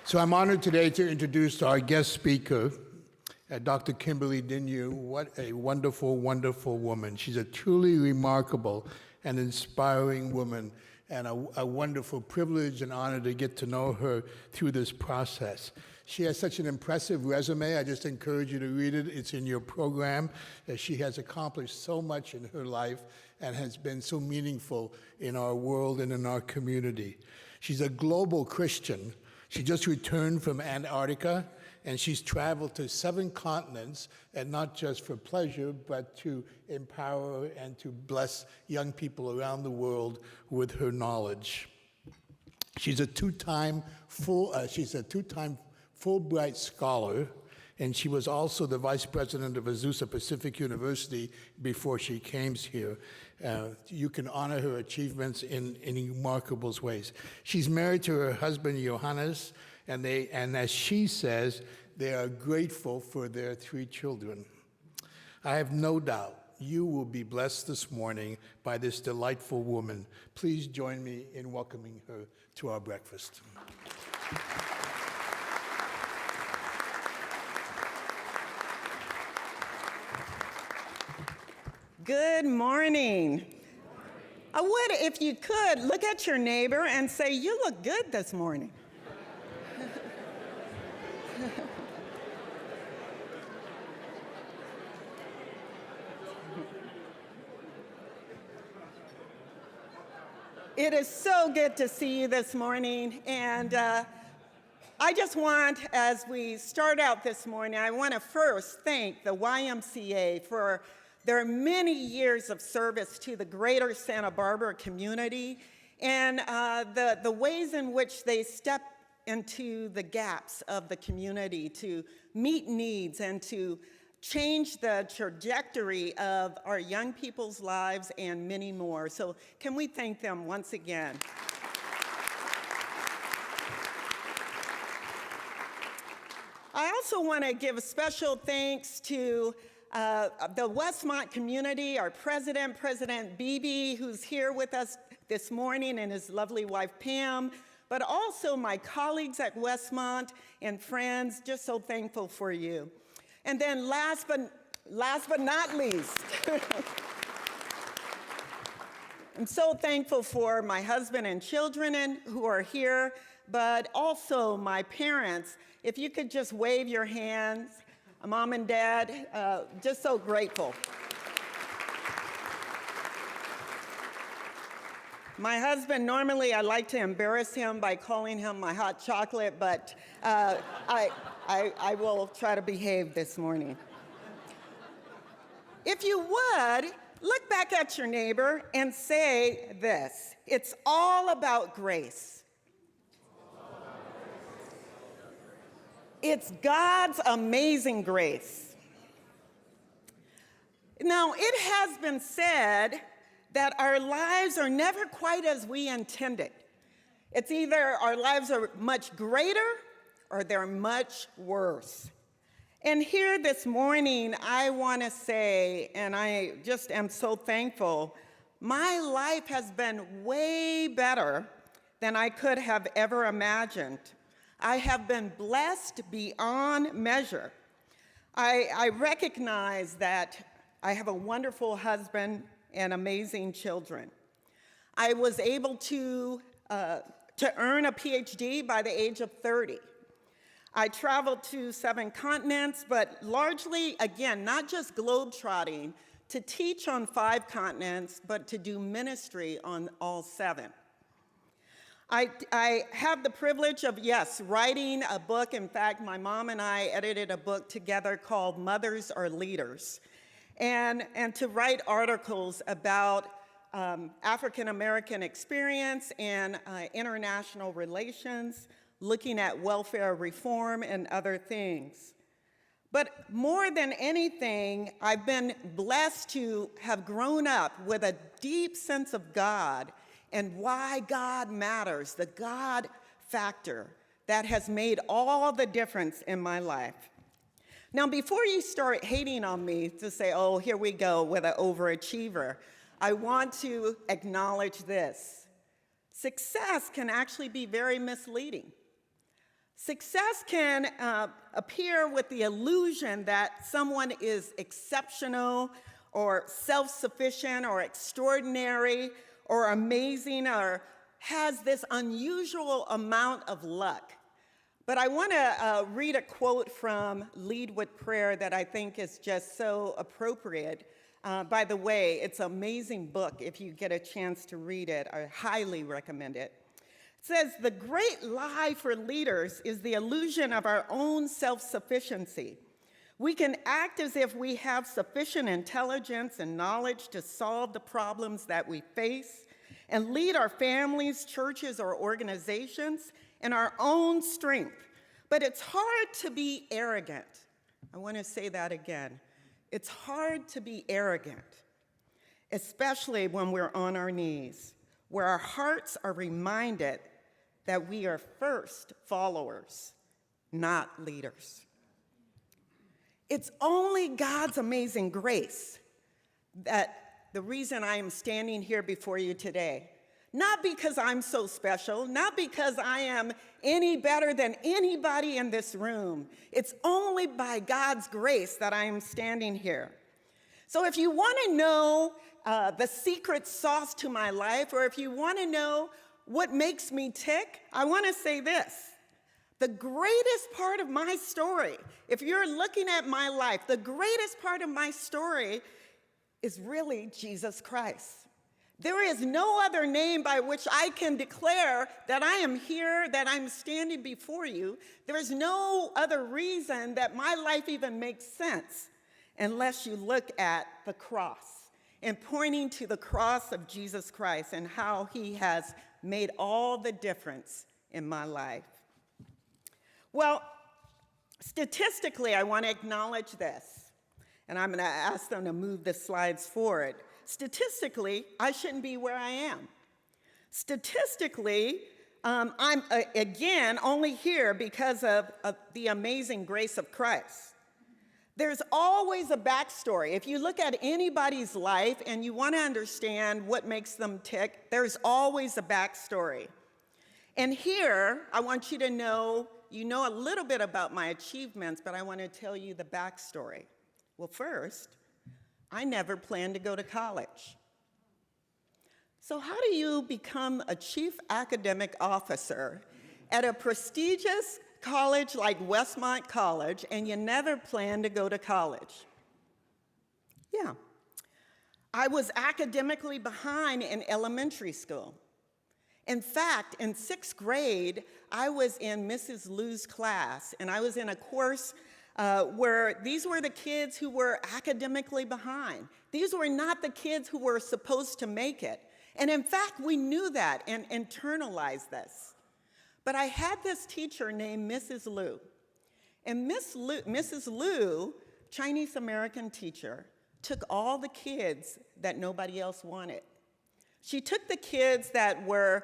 So I'm honored today to introduce our guest speaker, Dr. Kimberly Denu. What a wonderful, wonderful woman. She's a truly remarkable and inspiring woman, and a wonderful privilege and honor to get to know her through this process. She has such an impressive resume. I just encourage you to read it. It's in your program. She has accomplished so much in her life and has been so meaningful in our world and in our community. She's a global Christian. She just returned from Antarctica, and she's traveled to 7 continents, and not just for pleasure, but to empower and to bless young people around the world with her knowledge. She's a two-time Fulbright scholar, and she was also the vice president of Azusa Pacific University before she came here. You can honor her achievements in remarkable ways. She's married to her husband, Johannes, and as she says, they are grateful for their 3 children. I have no doubt you will be blessed this morning by this delightful woman. Please join me in welcoming her to our breakfast. Good morning. I would, if you could, look at your neighbor and say, "You look good this morning." It is so good to see you this morning, and I just want, as we start out this morning, I want to first thank the YMCA for their many years of service to the greater Santa Barbara community and the ways in which they step into the gaps of the community to meet needs and to change the trajectory of our young people's lives and many more. So can we thank them once again? I also want to give a special thanks to the Westmont community, our president, President Beebe, who's here with us this morning, and his lovely wife, Pam, but also my colleagues at Westmont and friends, just so thankful for you. And then last but not least, I'm so thankful for my husband and children who are here, but also my parents. If you could just wave your hands, Mom and Dad, just so grateful. My husband, normally I like to embarrass him by calling him my hot chocolate, but I will try to behave this morning. If you would, look back at your neighbor and say this: it's all about grace. It's God's amazing grace. Now, it has been said that our lives are never quite as we intended. It's either our lives are much greater or they're much worse. And here this morning, I want to say, and I just am so thankful, my life has been way better than I could have ever imagined. I have been blessed beyond measure. I recognize that I have a wonderful husband and amazing children. I was able to earn a PhD by the age of 30. I traveled to 7 continents, but largely, again, not just globetrotting, to teach on 5 continents, but to do ministry on all 7. I have the privilege of, yes, writing a book. In fact, my mom and I edited a book together called Mothers Are Leaders, and to write articles about African-American experience and international relations, looking at welfare reform and other things. But more than anything, I've been blessed to have grown up with a deep sense of God and why God matters, the God factor that has made all the difference in my life. Now, before you start hating on me to say, "Oh, here we go with an overachiever," I want to acknowledge this. Success can actually be very misleading. Success can appear with the illusion that someone is exceptional or self-sufficient or extraordinary or amazing or has this unusual amount of luck. But I want to read a quote from Lead with Prayer that I think is just so appropriate. By the way, it's an amazing book. If you get a chance to read it, I highly recommend it. It says, "The great lie for leaders is the illusion of our own self-sufficiency. We can act as if we have sufficient intelligence and knowledge to solve the problems that we face and lead our families, churches, or organizations in our own strength. But it's hard to be arrogant." I want to say that again. It's hard to be arrogant, especially when we're on our knees, where our hearts are reminded that we are first followers, not leaders. It's only God's amazing grace that the reason I am standing here before you today. Not because I'm so special, not because I am any better than anybody in this room. It's only by God's grace that I am standing here. So if you want to know the secret sauce to my life, or if you want to know what makes me tick, I want to say this. The greatest part of my story, if you're looking at my life, the greatest part of my story is really Jesus Christ. There is no other name by which I can declare that I am here, that I'm standing before you. There is no other reason that my life even makes sense unless you look at the cross and pointing to the cross of Jesus Christ and how he has made all the difference in my life. Well, statistically, I want to acknowledge this, and I'm going to ask them to move the slides forward. Statistically, I shouldn't be where I am. Statistically, I'm, again, only here because of the amazing grace of Christ. There's always a backstory. If you look at anybody's life and you want to understand what makes them tick, there's always a backstory. And here, I want you to know, you know a little bit about my achievements, but I want to tell you the backstory. Well, first, I never planned to go to college. So how do you become a chief academic officer at a prestigious college like Westmont College and you never planned to go to college? Yeah. I was academically behind in elementary school. In fact, in 6th grade, I was in Mrs. Liu's class, and I was in a course where these were the kids who were academically behind. These were not the kids who were supposed to make it. And in fact, we knew that and internalized this. But I had this teacher named Mrs. Liu. And Mrs. Liu, Chinese American teacher, took all the kids that nobody else wanted. She took the kids that were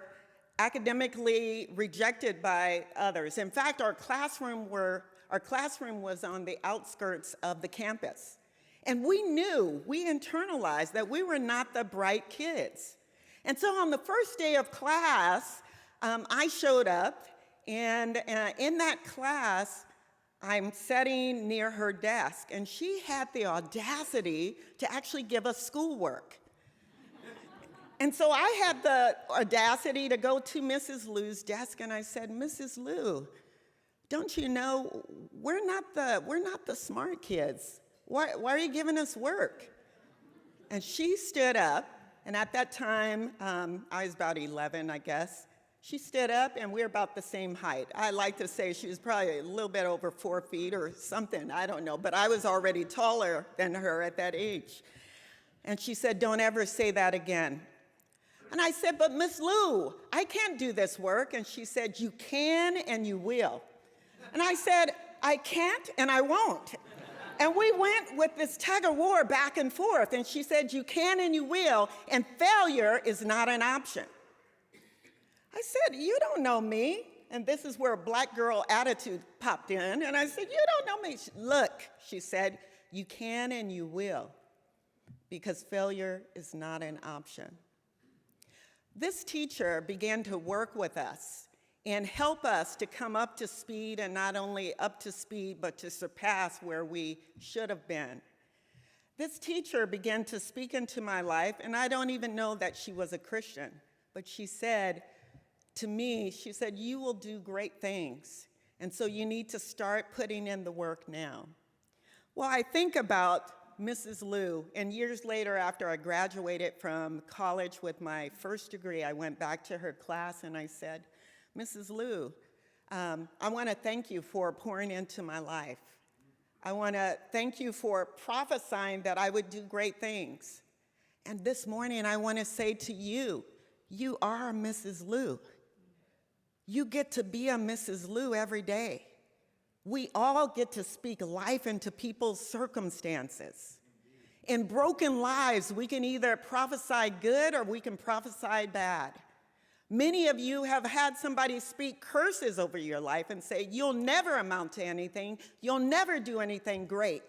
academically rejected by others. In fact, our classroom was on the outskirts of the campus. And we knew, we internalized that we were not the bright kids. And so on the first day of class, I showed up, and in that class, I'm sitting near her desk, and she had the audacity to actually give us schoolwork. And so I had the audacity to go to Mrs. Liu's desk, and I said, "Mrs. Liu, don't you know we're not the smart kids? Why are you giving us work?" And she stood up, and at that time, I was about 11, I guess. She stood up, and we're about the same height. I like to say she was probably a little bit over 4 feet or something, I don't know, but I was already taller than her at that age. And she said, "Don't ever say that again." And I said, "But Miss Liu, I can't do this work." And she said, "You can and you will." And I said, "I can't and I won't." And we went with this tug of war back and forth. And she said, "You can and you will, and failure is not an option." I said, "You don't know me." And this is where a black girl attitude popped in. And I said, "You don't know me." "Look," she said, "you can and you will, because failure is not an option." This teacher began to work with us and help us to come up to speed, and not only up to speed, but to surpass where we should have been. This teacher began to speak into my life, and I don't even know that she was a Christian, but she said to me, she said, "You will do great things, and so you need to start putting in the work now." Well, I think about Mrs. Liu, and years later, after I graduated from college with my first degree, I went back to her class and I said, "Mrs. Liu, I want to thank you for pouring into my life. I want to thank you for prophesying that I would do great things. And this morning, I want to say to you, you are Mrs. Liu. You get to be a Mrs. Liu every day. We all get to speak life into people's circumstances. In broken lives, we can either prophesy good or we can prophesy bad. Many of you have had somebody speak curses over your life and say, you'll never amount to anything, you'll never do anything great.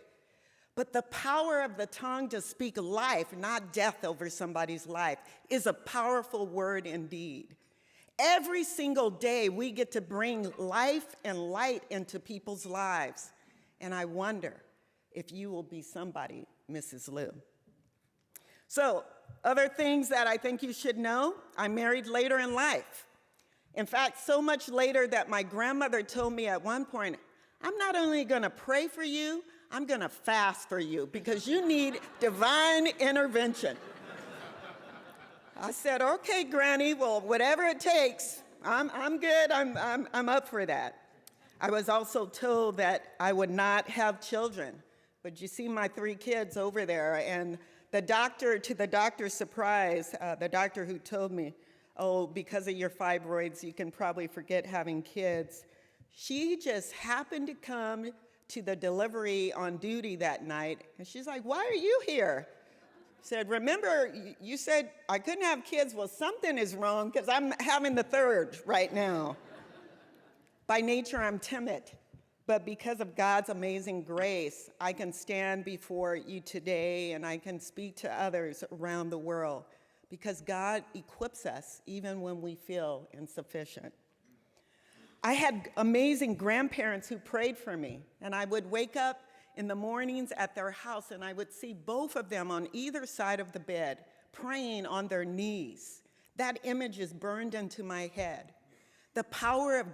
But the power of the tongue to speak life, not death, over somebody's life is a powerful word indeed. Every single day, we get to bring life and light into people's lives. And I wonder if you will be somebody, Mrs. Liu. So, other things that I think you should know, I married later in life. In fact, so much later that my grandmother told me at one point, I'm not only gonna pray for you, I'm gonna fast for you because you need divine intervention. I said, okay, Granny, well, whatever it takes, I'm good, I'm up for that. I was also told that I would not have children, but you see my 3 kids over there, and the doctor, to the doctor's surprise, the doctor who told me, oh, because of your fibroids, you can probably forget having kids, she just happened to come to the delivery on duty that night, and she's like, why are you here? Said, remember, you said I couldn't have kids. Well, something is wrong because I'm having the 3rd right now. By nature, I'm timid, but because of God's amazing grace, I can stand before you today and I can speak to others around the world because God equips us even when we feel insufficient. I had amazing grandparents who prayed for me, and I would wake up in the mornings at their house, and I would see both of them on either side of the bed praying on their knees. That image is burned into my head. The power of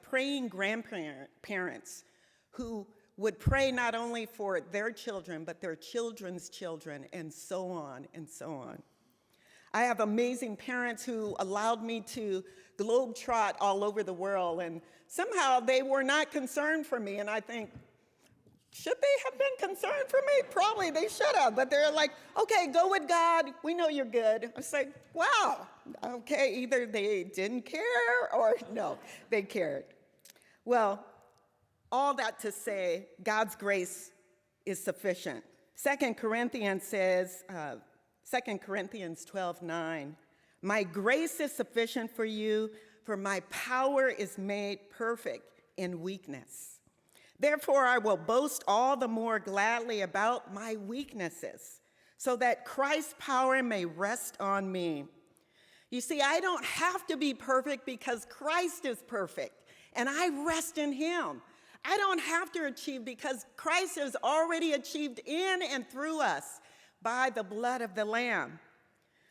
praying grandparents who would pray not only for their children, but their children's children, and so on and so on. I have amazing parents who allowed me to globetrot all over the world, and somehow they were not concerned for me, and I think, should they have been concerned for me? Probably they should have, but they're like, okay, go with God. We know you're good. I was like, wow, okay, either they didn't care or no, they cared. Well, all that to say, God's grace is sufficient. 2 Corinthians says, 2 Corinthians 12:9, my grace is sufficient for you, for my power is made perfect in weakness. Therefore, I will boast all the more gladly about my weaknesses, so that Christ's power may rest on me. You see, I don't have to be perfect because Christ is perfect, and I rest in him. I don't have to achieve because Christ has already achieved in and through us by the blood of the Lamb.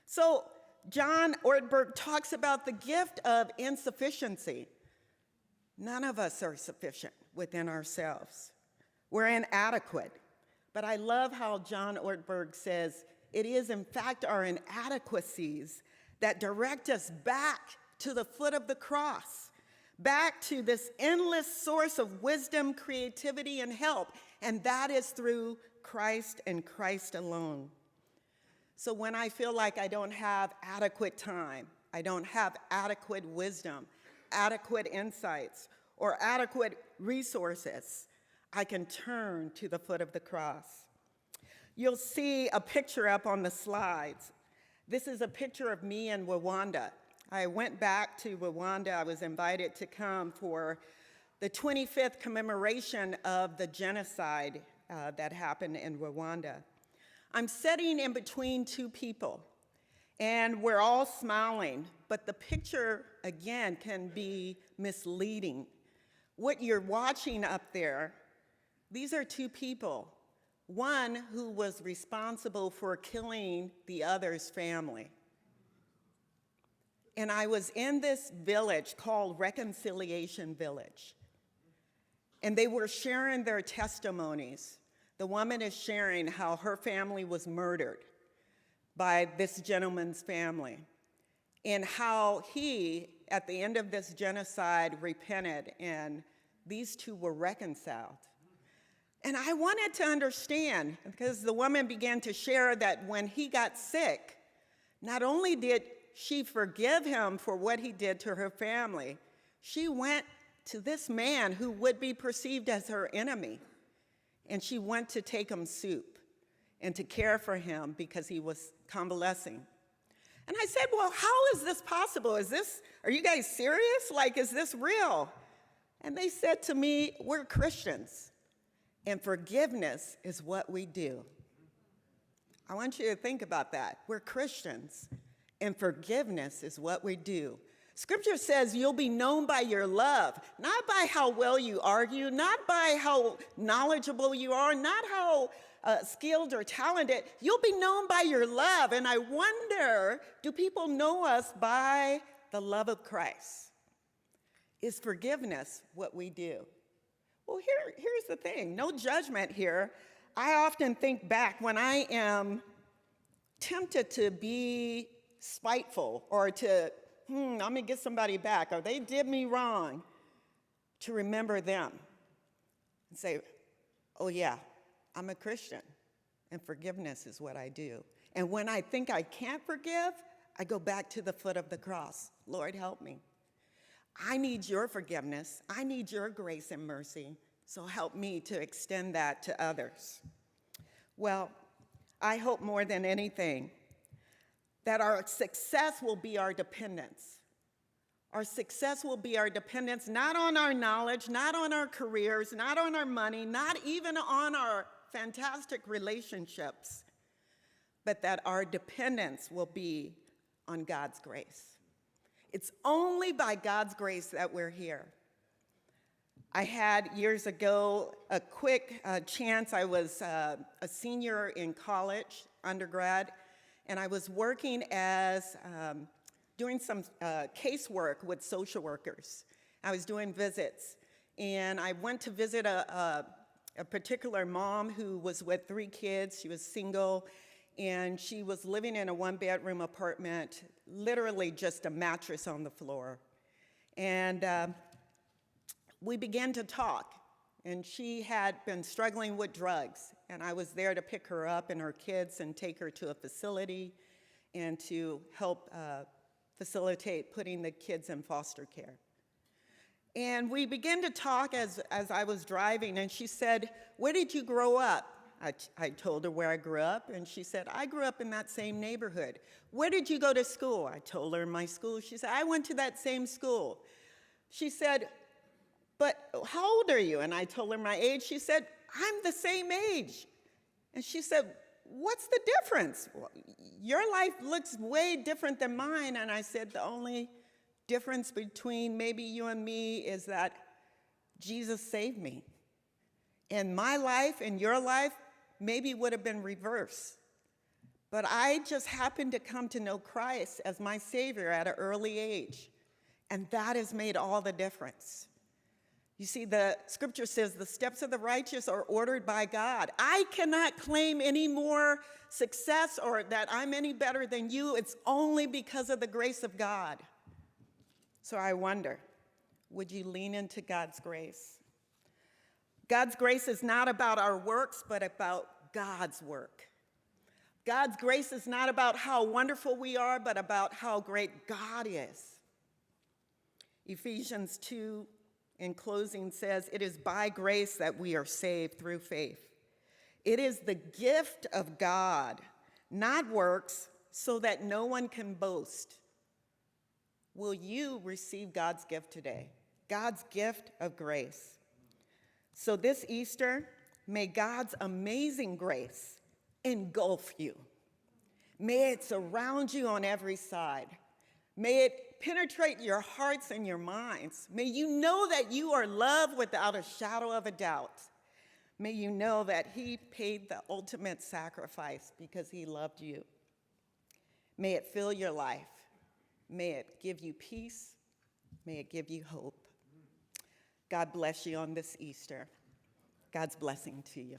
So John Ortberg talks about the gift of insufficiency. None of us are sufficient within ourselves. We're inadequate. But I love how John Ortberg says, it is in fact our inadequacies that direct us back to the foot of the cross, back to this endless source of wisdom, creativity, and help, and that is through Christ and Christ alone. So when I feel like I don't have adequate time, I don't have adequate wisdom, adequate insights, or adequate resources, I can turn to the foot of the cross. You'll see a picture up on the slides. This is a picture of me in Rwanda. I went back to Rwanda. I was invited to come for the 25th commemoration of the genocide that happened in Rwanda. I'm sitting in between 2 people, and we're all smiling. but the picture, again, can be misleading. What you're watching up there, these are two people. One who was responsible for killing the other's family. And I was in this village called Reconciliation Village. And they were sharing their testimonies. The woman is sharing how her family was murdered by this gentleman's family, and how he, at the end of this genocide, repented, and these two were reconciled. And I wanted to understand, because the woman began to share that when he got sick, not only did she forgive him for what he did to her family, she went to this man who would be perceived as her enemy, and she went to take him soup and to care for him because he was convalescing. And I said, well, how is this possible? Are you guys serious? Like, is this real? And they said to me, we're Christians, and forgiveness is what we do. I want you to think about that. We're Christians, and forgiveness is what we do. Scripture says you'll be known by your love, not by how well you argue, not by how knowledgeable you are, not how skilled or talented. You'll be known by your love. And I wonder, do people know us by the love of Christ? Is forgiveness what we do? Well, here's the thing. No judgment here. I often think back when I am tempted to be spiteful or to, I'm going to get somebody back, or they did me wrong, to remember them and say, oh yeah, I'm a Christian, and forgiveness is what I do. And when I think I can't forgive, I go back to the foot of the cross. Lord, help me. I need your forgiveness. I need your grace and mercy, so help me to extend that to others. Well, I hope more than anything that our success will be our dependence. Our success will be our dependence not on our knowledge, not on our careers, not on our money, not even on our fantastic relationships, but that our dependence will be on God's grace. It's only by God's grace that we're here. I had years ago a quick chance. I was a senior in college, undergrad, and I was working as, doing some casework with social workers. I was doing visits, and I went to visit a particular mom who was with 3 kids. She was single, and she was living in a 1-bedroom apartment, literally just a mattress on the floor. And we began to talk, and she had been struggling with drugs, and I was there to pick her up and her kids and take her to a facility and to help facilitate putting the kids in foster care. And we began to talk as I was driving, and she said, where did you grow up? I told her where I grew up, and she said, I grew up in that same neighborhood. Where did you go to school? I told her my school. She said, I went to that same school. She said, but how old are you? And I told her my age. She said, I'm the same age. And she said, what's the difference? Well, your life looks way different than mine. And I said, the only difference between maybe you and me is that Jesus saved me. And my life and your life maybe would have been reversed. But I just happened to come to know Christ as my Savior at an early age. And that has made all the difference. You see, the scripture says the steps of the righteous are ordered by God. I cannot claim any more success or that I'm any better than you. It's only because of the grace of God. So I wonder, would you lean into God's grace? God's grace is not about our works, but about God's work. God's grace is not about how wonderful we are, but about how great God is. Ephesians 2, in closing, says, it is by grace that we are saved through faith. It is the gift of God, not works, so that no one can boast. Will you receive God's gift today? God's gift of grace. So this Easter, may God's amazing grace engulf you. May it surround you on every side. May it it penetrate your hearts and your minds. May you know that you are loved without a shadow of a doubt. May you know that he paid the ultimate sacrifice because he loved you. May it fill your life. May it give you peace. May it give you hope. God bless you on this Easter. God's blessing to you.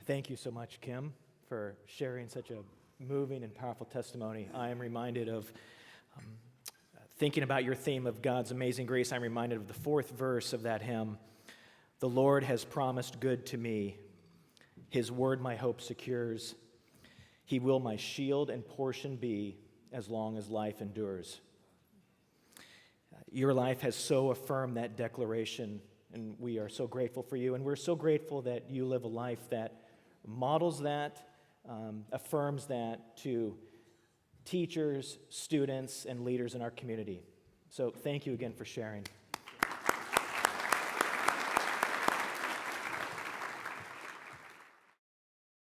Thank you so much, Kim, for sharing such a moving and powerful testimony. I am reminded of, thinking about your theme of God's amazing grace, I'm reminded of the fourth verse of that hymn. The Lord has promised good to me. His word my hope secures. He will my shield and portion be as long as life endures. Your life has so affirmed that declaration, and we are so grateful for you. And we're so grateful that you live a life that models that, affirms that to teachers, students, and leaders in our community. So thank you again for sharing.